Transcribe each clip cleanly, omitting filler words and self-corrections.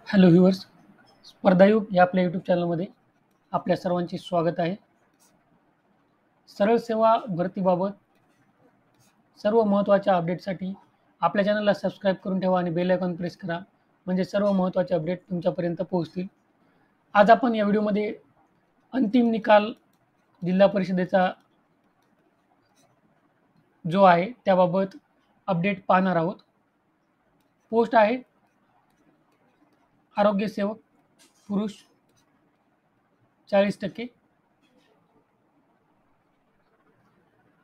Hello viewers, स्पर्धायुग या आपल्या YouTube चॅनलमध्ये आपल्या सर्वांचे स्वागत आहे. सरळ सेवा भरतीबाबत सर्व महत्त्वाच्या अपडेटसाठी आपल्या चॅनलला सबस्क्राईब करून ठेवा आणि बेल आयकॉन प्रेस करा, म्हणजे सर्व महत्त्वाचे अपडेट तुमच्यापर्यंत पोहोचतील. आज आपण या व्हिडिओमध्ये अंतिम निकाल जिल्हा परिषदेचा जो आहे त्याबाबत अपडेट पाहणार आहोत. पोस्ट आहे आरोग्य सेवक पुरुष 40%.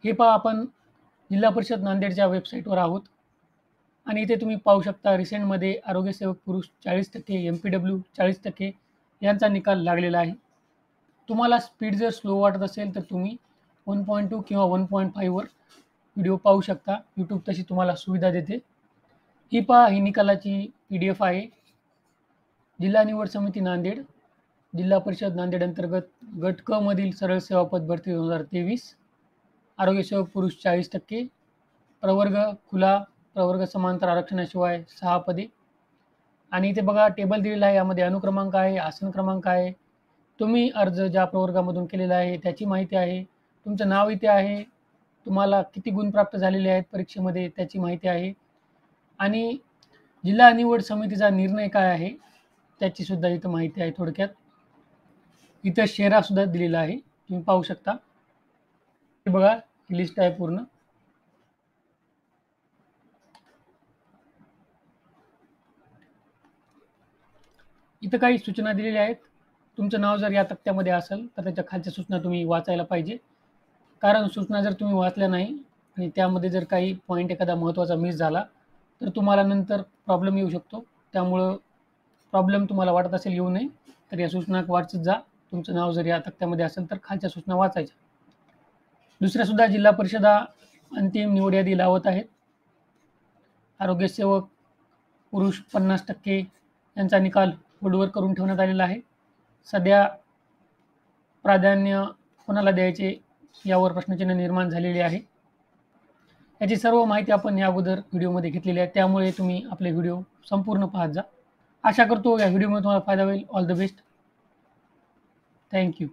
हे पहा, आपण जिल्हा परिषद नांदेडच्या वेबसाईटवर आहोत आणि इथे तुम्ही पाहू शकता रिसेंटमध्ये आरोग्यसेवक पुरुष 40%, MPW 40% यांचा निकाल लागलेला आहे. तुम्हाला स्पीड जर स्लो वाटत असेल तर तुम्ही 1.2 किंवा 1.5 वर व्हिडिओ पाहू शकता. यूट्यूब तशी तुम्हाला सुविधा देते. ही पहा, ही निकालाची PDF आहे. जिल्हा निवड समिती नांदेड, जिल्हा परिषद नांदेड अंतर्गत गट क मधील सरळ सेवा पद भरती 2023. आरोग्यसेवक पुरुष 40%, प्रवर्ग खुला, प्रवर्ग समांतर आरक्षणाशिवाय 6 पदे. आणि इथे बघा टेबल दिलेला आहे. यामध्ये अनुक्रमांक आहे, आसन क्रमांक आहे, तुम्ही अर्ज ज्या प्रवर्गामधून केलेला आहे त्याची माहिती आहे, तुमचं नाव इथे आहे, तुम्हाला किती गुण प्राप्त झालेले आहेत परीक्षेमध्ये त्याची माहिती आहे आणि जिल्हा निवड समितीचा निर्णय काय आहे त्याची सुद्धा इथं माहिती आहे. थोडक्यात इथं शेरा सुद्धा दिलेला आहे, तुम्ही पाहू शकता. हे बघा, लिस्ट आहे पूर्ण. इथं काही सूचना दिलेल्या आहेत. तुमचं नाव जर या तक्त्यामध्ये असेल तर त्याच्या खालच्या सूचना तुम्ही वाचायला पाहिजे, कारण सूचना जर तुम्ही वाचल्या नाही आणि त्यामध्ये जर काही पॉईंट एखादा महत्त्वाचा मिस झाला तर तुम्हाला नंतर प्रॉब्लेम येऊ शकतो. त्यामुळं प्रॉब्लेम तुम्हाला वाटत असेल येऊ नये तर या सूचना वाचत जा. तुमचं नाव जर या तक्त्यामध्ये असेल तर खालच्या सूचना वाचायच्या. दुसऱ्यासुद्धा जिल्हा परिषदा अंतिम निवड यादी लावत आहेत. आरोग्यसेवक पुरुष 50% यांचा निकाल होल्डवर करून ठेवण्यात आलेला आहे. सध्या प्राधान्य कोणाला द्यायचे यावर प्रश्नचिन्ह निर्माण झालेले आहे. याची सर्व माहिती आपण या अगोदर व्हिडिओमध्ये घेतलेली आहे, त्यामुळे तुम्ही आपले व्हिडिओ संपूर्ण पाहत जा. आशा करतो या व्हिडिओमध्ये तुम्हाला फायदा होईल. All the best. Thank you.